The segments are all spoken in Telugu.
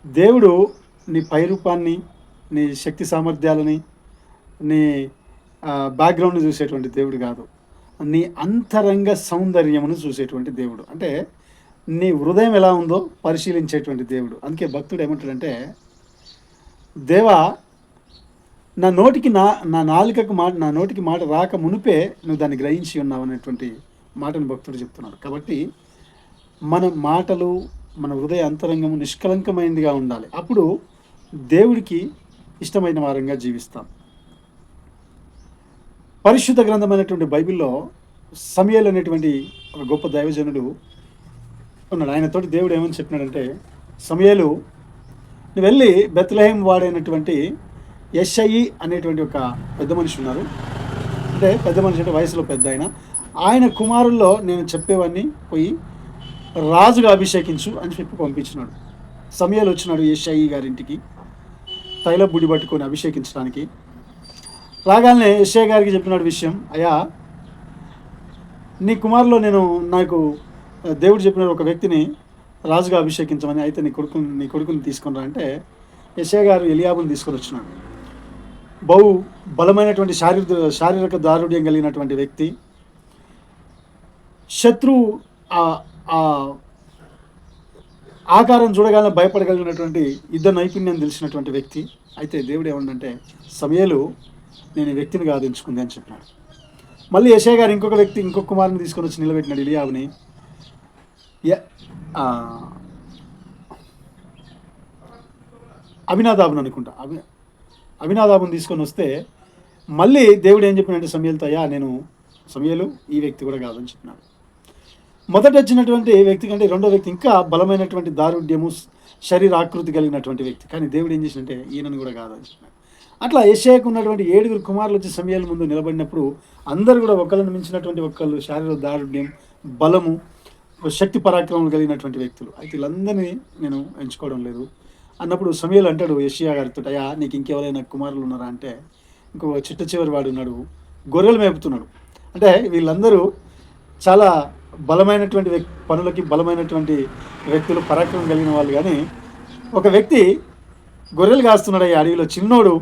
దేవుడు నీ పైరూపాన్ని, నీ శక్తి సామర్థ్యాలని, నీ బ్యాక్‌గ్రౌండ్‌ని చూసేటువంటి దేవుడు గాదు. నీ అంతరంగ సౌందర్యమును చూసేటువంటి దేవుడు. అంటే నీ హృదయం ఎలా ఉందో పరిశీలించేటువంటి దేవుడు. అందుకే భక్తుడు ఏమంటాడంటే, దేవా నా నోటికి నా నా నాలుకకు మాట నా నోటికి మాట రాక మునుపే నువ్వు దాన్ని గ్రహించి ఉన్నావనేటువంటి మాటను భక్తుడు చెప్తున్నాడు. కాబట్టి మన మాటలు, మన హృదయ అంతరంగము నిష్కలంకమైనదిగా ఉండాలి. అప్పుడు దేవుడికి ఇష్టమైన వారంగా జీవిస్తాం. పరిశుద్ధ గ్రంథమైనటువంటి బైబిల్‌లో సమూయేలు అనేటువంటి ఒక గొప్ప దైవజనుడు ఉన్నాడు. ఆయనతోటి దేవుడు ఏమని చెప్పినాడంటే, సమూయేలు నువ్వెళ్ళి బెత్లెహేం వాడైనటువంటి యెషయి అనేటువంటి ఒక పెద్ద మనిషి ఉన్నారు. అంటే పెద్ద మనిషి అంటే వయసులో పెద్దాయన. ఆయన కుమారుల్లో నేను చెప్పేవాడిని పోయి రాజుగా అభిషేకించు అని చెప్పి పంపించినాడు. సమూయేలు వచ్చినాడు యెషయి గారింటికి తైలపు పట్టుకొని అభిషేకించడానికి. రాగానే యెషయా గారికి చెప్పినాడు విషయం, అయ్యా నీ కుమారులో నాకు దేవుడు చెప్పిన ఒక వ్యక్తిని రాజుగా అభిషేకించమని, అయితే నీ కొడుకుని తీసుకొని రా అంటే యెషయా గారు ఎలియాబుని తీసుకొని వచ్చినాడు. బహు బలమైనటువంటి శారీరక దారుఢ్యం కలిగినటువంటి వ్యక్తి, శత్రువు ఆ ఆకారం చూడగానే భయపడగలిగినటువంటి యుద్ధ నైపుణ్యం తెలిసినటువంటి వ్యక్తి. అయితే దేవుడు ఏమండంటే, సమూయేలు నేను ఈ వ్యక్తిని కాదు ఎంచుకుంది అని చెప్పినాడు. మళ్ళీ యెషయా గారు ఇంకొక కుమారుని తీసుకొని వచ్చి నిలబెట్టినాడు ఎలియాబుని. అభినాదాబుని అనుకుంటా, అభినాదాబుని తీసుకొని వస్తే మళ్ళీ దేవుడు ఏం చెప్పినంటే సమూయేలుతో, అయ్యా సమూయేలు ఈ వ్యక్తి కూడా కాదని చెప్పినాడు. మొదట వచ్చినటువంటి వ్యక్తి కంటే రెండో వ్యక్తి ఇంకా బలమైనటువంటి దారుఢ్యము, శరీరాకృతి కలిగినటువంటి వ్యక్తి. కానీ దేవుడు ఏం చేసినంటే ఈయనను కూడా కాదని చెప్పినాడు. అట్లా యెషయాకు ఉన్నటువంటి 7 కుమారులు వచ్చి సమూయేలు ముందు నిలబడినప్పుడు అందరూ కూడా ఒకళ్ళని మించినటువంటి ఒకళ్ళు శారీరక దారుఢ్యం, బలము, శక్తి పరాక్రమం కలిగినటువంటి వ్యక్తులు. అయితే వీళ్ళందరినీ నేను ఎంచుకోవడం లేదు అన్నప్పుడు సమూయేలు అంటాడు యెషయా గారితో, అయ్యా నీకు ఇంకెవరైనా కుమారులు ఉన్నారా అంటే, ఇంకో చిట్ట చివరి వాడు ఉన్నాడు, గొర్రెలు మేపుతున్నాడు. అంటే వీళ్ళందరూ చాలా బలమైనటువంటి పనులకి బలమైనటువంటి వ్యక్తులు, పరాక్రమం కలిగిన వాళ్ళు. కానీ ఒక వ్యక్తి గొర్రెలు కాస్తున్నాడు ఈ అడవిలో, చిన్నోడు.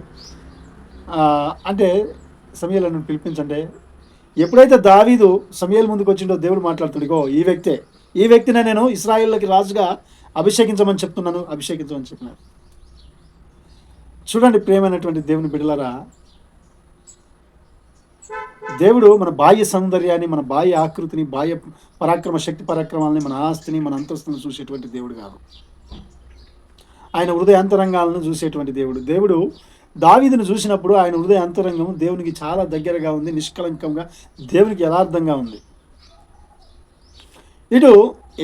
అంటే సమూయేలును పిలిపించంటే, ఎప్పుడైతే దావీదు సమూయేలు ముందుకు వచ్చిండో దేవుడు మాట్లాడుతాడు, ఇగో ఈ వ్యక్తినే నేను ఇశ్రాయేలుకి రాజుగా అభిషేకించమని చెప్తున్నాను, అభిషేకించమని చెప్పినారు. చూడండి ప్రియమైనటువంటి దేవుని బిడ్డలారా, దేవుడు మన బాహ్య సౌందర్యాన్ని, మన బాహ్య ఆకృతిని, బాహ్య శక్తి పరాక్రమాలని, మన ఆస్తిని, మన అంతస్తుని చూసేటువంటి దేవుడు కాదు. ఆయన హృదయ అంతరంగాలను చూసేటువంటి దేవుడు. దేవుడు దావీదును చూసినప్పుడు ఆయన హృదయ అంతరంగం దేవునికి చాలా దగ్గరగా ఉంది, నిష్కలంకంగా, దేవునికి యథార్థంగా ఉంది. ఇటు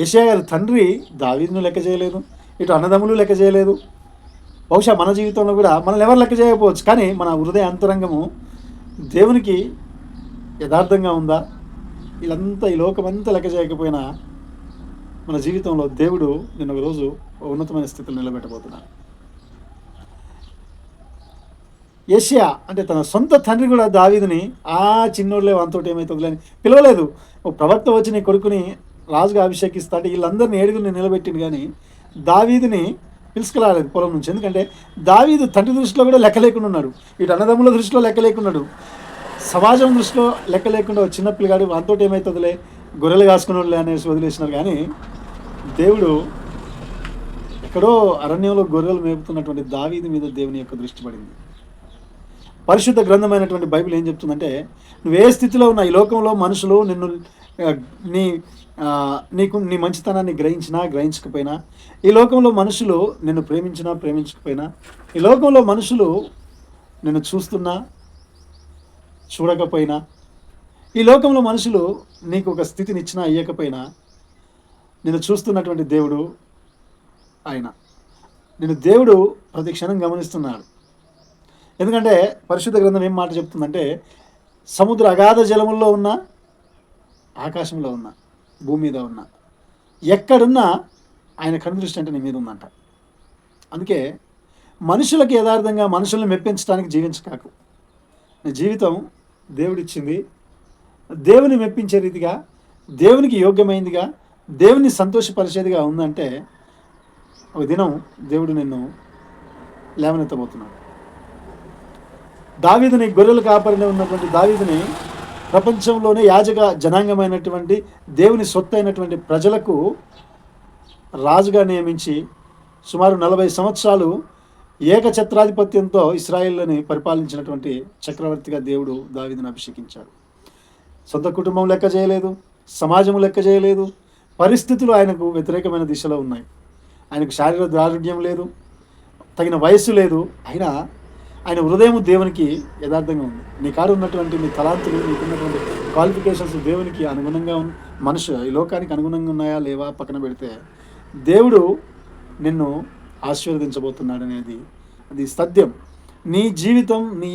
యెషయా గారి తండ్రి దావీదును లెక్క చేయలేదు, ఇటు అన్నదమ్ములు లెక్క చేయలేదు. బహుశా మన జీవితంలో కూడా మనల్ని ఎవరు లెక్క చేయకపోవచ్చు, కానీ మన హృదయ అంతరంగము దేవునికి యథార్థంగా ఉందా? వీళ్ళంతా ఈ లోకమంతా లెక్క చేయకపోయినా మన జీవితంలో దేవుడు నిన్న ఒక రోజు ఉన్నతమైన స్థితిలో నిలబెట్టబోతున్నాడు. యెషయా అంటే తన సొంత తండ్రి కూడా దావీదుని చిన్నోడులే అంతోటి ఏమవుతుందిలే అని పిలవలేదు. ఓ ప్రవక్త వచ్చి నీ కొడుకుని రాజుగా అభిషేకిస్తా అంటే వీళ్ళందరినీ 7 నిలబెట్టిండు, కానీ దావీదుని పిలుచుకురాలేదు పొలం నుంచి. ఎందుకంటే దావీదు తండ్రి దృష్టిలో కూడా లెక్క లేకుండా ఉన్నాడు, ఇటు అన్నదమ్ముల దృష్టిలో లెక్క లేకున్నాడు, సమాజం దృష్టిలో లెక్క లేకుండా చిన్న పిల్లగాడు అంతోటి ఏమవుతుందిలే, గొర్రెలు కాసుకున్నాడులే అనేసి వదిలేసినారు. కానీ దేవుడు ఎక్కడో అరణ్యంలో గొర్రెలు మేపుతున్నటువంటి దావీదు మీద దేవుని యొక్క దృష్టి పడింది. పరిశుద్ధ గ్రంథమైనటువంటి బైబిల్ ఏం చెప్తుందంటే, నువ్వు ఏ స్థితిలో ఉన్న ఈ లోకంలో మనుషులు నిన్ను నీ మంచితనాన్ని గ్రహించకపోయినా, ఈ లోకంలో మనుషులు నిన్ను ప్రేమించకపోయినా, ఈ లోకంలో మనుషులు నిన్ను చూడకపోయినా, ఈ లోకంలో మనుషులు నీకు ఒక స్థితిని ఇచ్చినా ఇవ్వకపోయినా, నిన్ను చూస్తున్నటువంటి దేవుడు ఆయన. దేవుడు ప్రతి క్షణం గమనిస్తున్నాడు. ఎందుకంటే పరిశుద్ధ గ్రంథం ఏం మాట చెప్తుందంటే, సముద్ర అగాధ జలముల్లో ఉన్న, ఆకాశంలో ఉన్న, భూమి మీద ఉన్న, ఎక్కడున్నా ఆయన కనుదృష్టి అంటే నీ మీద ఉందంట. అందుకే మనుషులకు యథార్థంగా మనుషుల్ని మెప్పించడానికి జీవించకాకు. నీ జీవితం దేవుడిచ్చింది, దేవుని మెప్పించే రీతిగా, దేవునికి యోగ్యమైనదిగా, దేవుని సంతోషపరిచేదిగా ఉందంటే ఒక దినం దేవుడు నిన్ను లేవనెత్తబోతున్నాడు. దావీదుని, గొర్రెలు కాపరిలో ఉన్నటువంటి దావీదుని ప్రపంచంలోనే యాజక జనాంగమైనటువంటి దేవుని సొత్తు అయినటువంటి ప్రజలకు రాజుగా నియమించి సుమారు 40 సంవత్సరాలు ఏకఛత్రాధిపత్యంతో ఇశ్రాయేలుని పరిపాలించినటువంటి చక్రవర్తిగా దేవుడు దావీదును అభిషేకించాడు. సొంత కుటుంబం లెక్క చేయలేదు, సమాజం లెక్క చేయలేదు, పరిస్థితులు ఆయనకు వ్యతిరేకమైన దిశలో ఉన్నాయి. ఆయనకు శారీరక దారుఢ్యం లేదు, తగిన వయస్సు లేదు. అయినా ఆయన హృదయం దేవునికి యథార్థంగా ఉంది. నీ కారు ఉన్నటువంటి నీ తలాంతులు, నీకున్నటువంటి క్వాలిఫికేషన్స్ దేవునికి అనుగుణంగా ఈ లోకానికి అనుగుణంగా ఉన్నాయా లేవా పక్కన పెడితే, దేవుడు నిన్ను ఆశీర్వదించబోతున్నాడు అది సత్యం. నీ జీవితం, నీ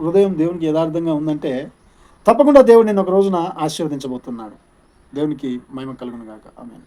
హృదయం దేవునికి యథార్థంగా ఉందంటే తప్పకుండా దేవుడు నిన్ను ఒక రోజున ఆశీర్వదించబోతున్నాడు. దేవునికి మహిమ కలుగును గాక. ఆమేన్.